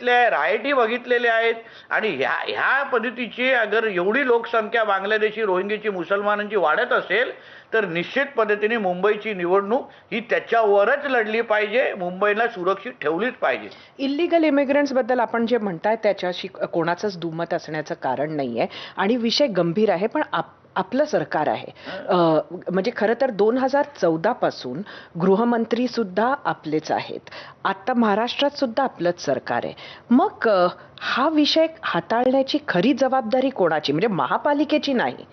Righty बघितलेले आहेत आणि ह्या पद्धतीची अगर एवढी लोकसंख्या बांगलादेशी रोहिंग्याची मुसलमानांची वाढत असेल तर निश्चित पद्धतीने मुंबईची निवडणूक ही त्याच्यावरच लढली पाहिजे. मुंबईला सुरक्षित ठेवलीच पाहिजे. इल्लीगल इमिग्रंट्स बद्दल आपण जे म्हणताय त्याच्याशी कोणाचंच दुमत असण्याचं कारण नाहीये आणि विषय गंभीर आहे. पण आपलं सरकार आहे, म्हणजे खरं तर 2014 पासून गृहमंत्री सुद्धा आपलेच आहेत. आता महाराष्ट्रात सुद्धा आपलंच सरकार आहे. मग हा विषय हाताळण्याची खरी जबाबदारी कोणाची? म्हणजे महापालिकेची नाही.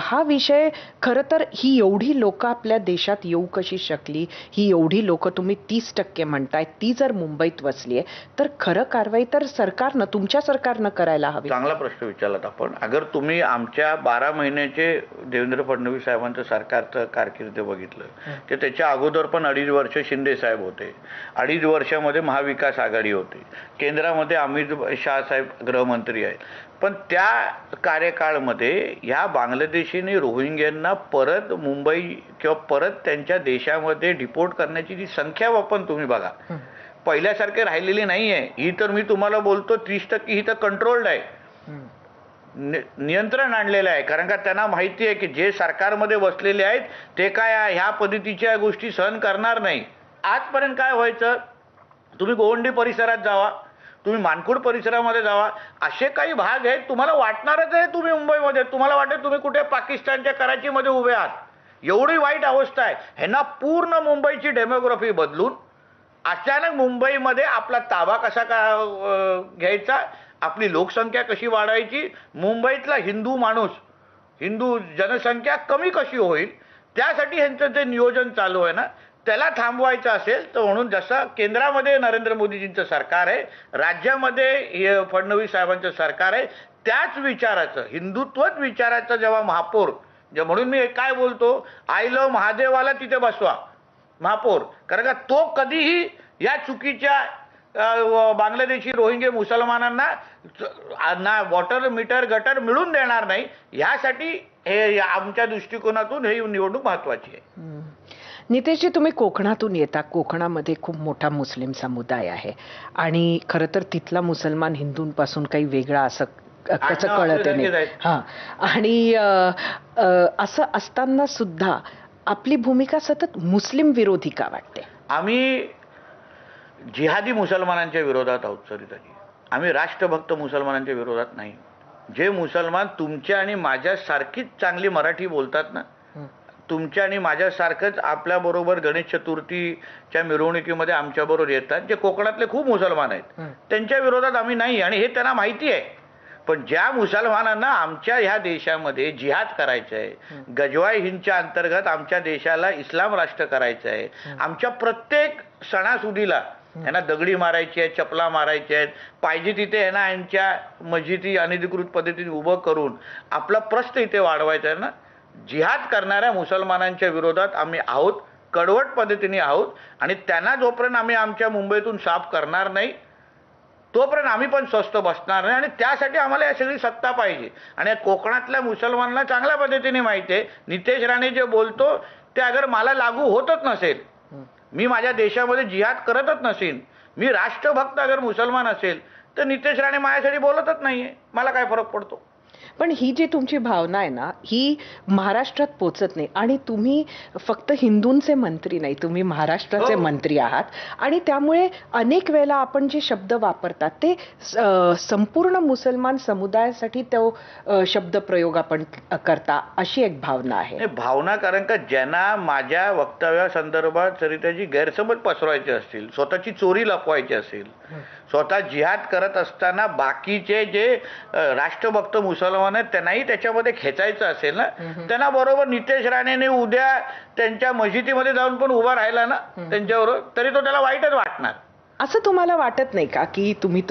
हा विषय खरं तर ही एवढी लोक आपल्या देशात येऊ कशी शकली, ही एवढी लोक तुम्ही 30% म्हणताय, ती जर मुंबईत वसली आहे तर खरं कारवाई तर सरकारनं, तुमच्या सरकारनं करायला हवी. चांगला प्रश्न विचारलात आपण. अगर तुम्ही आमच्या 12 महिन्याचे देवेंद्र फडणवीस साहेबांचं सरकारचं कारकीर्द बघितलं तर त्याच्या अगोदर पण 2.5 वर्ष शिंदे साहेब होते. 2.5 वर्षामध्ये महाविकास आघाडी होती. केंद्रामध्ये अमित शाह साहेब गृहमंत्री आहेत. पण त्या कार्यकाळामध्ये ह्या बांगलादेशीने रोहिंग्यांना परत मुंबई किंवा परत त्यांच्या देशामध्ये डिपोर्ट करण्याची जी संख्या आपण तुम्ही बघा, पहिल्यासारखे राहिलेली नाहीये. ही तर मी तुम्हाला बोलतो 30% ही तर कंट्रोल्ड आहे, नियंत्रण आणलेलं आहे. कारण का त्यांना माहिती आहे की जे सरकारमध्ये बसलेले आहेत ते काय ह्या पद्धतीच्या गोष्टी सहन करणार नाही. आजपर्यंत काय व्हायचं, तुम्ही गोवंडी परिसरात जावा, तुम्ही मानकुड परिसरामध्ये जावा, असे काही भाग आहेत तुम्हाला वाटणारच आहे तुम्ही मुंबईमध्ये, तुम्हाला वाटेल तुम्ही कुठे पाकिस्तानच्या कराचीमध्ये उभे आहात. एवढी वाईट अवस्था आहे. ह्यांना पूर्ण मुंबईची डेमोग्राफी बदलून अचानक मुंबईमध्ये आपला ताबा कसा घ्यायचा, आपली लोकसंख्या कशी वाढायची, मुंबईतला हिंदू माणूस, हिंदू जनसंख्या कमी कशी होईल, त्यासाठी ह्यांचं जे नियोजन चालू आहे ना, त्याला थांबवायचं असेल तर म्हणून जसं केंद्रामध्ये नरेंद्र मोदीजींचं सरकार आहे, राज्यामध्ये फडणवीस साहेबांचं सरकार आहे, त्याच विचाराचं, हिंदुत्वच विचाराचं जेव्हा महापौर, म्हणून मी काय बोलतो, आय लव्ह महादेवाला तिथे बसवा महापौर. कारण का तो कधीही या चुकीच्या बांगलादेशी रोहिंगे मुसलमानांना ना वॉटर मीटर गटर मिळून देणार नाही. ह्यासाठी हे आमच्या दृष्टिकोनातून ही निवडणूक महत्वाची आहे. नितेशजी, तुम्ही कोकणातून येता. कोकणामध्ये खूप मोठा मुस्लिम समुदाय आहे आणि खरं तर तिथला मुसलमान हिंदूंपासून काही वेगळा असं कसं कळत नाही. हां, आणि असं असताना सुद्धा आपली भूमिका सतत मुस्लिम विरोधी का वाटते? आम्ही जिहादी मुसलमानांच्या विरोधात आहोत सरिताजी. आम्ही राष्ट्रभक्त मुसलमानांच्या विरोधात नाही. जे मुसलमान तुमच्या आणि माझ्यासारखीच चांगली मराठी बोलतात ना, तुमच्या आणि माझ्यासारखंच आपल्याबरोबर गणेश चतुर्थीच्या मिरवणुकीमध्ये आमच्याबरोबर येतात, जे कोकणातले खूप मुसलमान आहेत, त्यांच्या विरोधात आम्ही नाही आणि हे त्यांना माहिती आहे. पण ज्या मुसलमानांना आमच्या ह्या देशामध्ये जिहाद करायचं आहे, गजवाय हिंदच्या अंतर्गत आमच्या देशाला इस्लाम राष्ट्र करायचं आहे, आमच्या प्रत्येक सणासुदीला यांना दगडी मारायची आहे, चपला मारायच्या आहेत, पाहिजे तिथे यांना यांच्या मस्जिदी अनधिकृत पद्धतीने उभं करून आपला प्रश्न इथे वाढवायचा आहे ना, जिहाद करणाऱ्या मुसलमानांच्या विरोधात आम्ही आहोत, कडवट पद्धतीने आहोत. आणि त्यांना जोपर्यंत आम्ही आमच्या मुंबईतून साफ करणार नाही तोपर्यंत आम्ही पण स्वस्त बसणार नाही. आणि त्यासाठी आम्हाला या सगळी सत्ता पाहिजे. आणि कोकणातल्या मुसलमानांना चांगल्या पद्धतीने माहिती आहे, नितेश राणे जे बोलतो ते अगर मला लागू होतच नसेल, मी माझ्या देशामध्ये जिहाद करतच नसेल, मी राष्ट्रभक्त अगर मुसलमान असेल तर नितेश राणे माझ्यासाठी बोलतच नाहीये, मला काय फरक पडतो? पण ही जी तुमची भावना आहे ना, ही महाराष्ट्रात पोचत नाही. आणि तुम्ही फक्त हिंदूंचे मंत्री नाही, तुम्ही महाराष्ट्राचे मंत्री आहात. आणि त्यामुळे अनेक वेळेला आपण जे शब्द वापरतात ते संपूर्ण मुसलमान समुदायासाठी तो शब्दप्रयोग आपण करता, अशी एक भावना आहे. भावना, कारण का ज्यांना माझ्या वक्तव्यासंदर्भात सरिताजी गैरसमज पसरवायचे असतील, स्वतःची चोरी लपवायची असेल, स्वतः जिहाद करत असताना बाकीचे जे राष्ट्रभक्त मुसलमान आहेत त्यांनाही त्याच्यामध्ये खेचायचं असेल ना, त्यांना बरोबर नितेश राणेने उद्या त्यांच्या मस्जिदीमध्ये जाऊन पण उभा राहिला ना त्यांच्याबरोबर, तरी तो त्याला वाईटच वाटणार. असं तुम्हाला वाटत नाही का की तुम्ही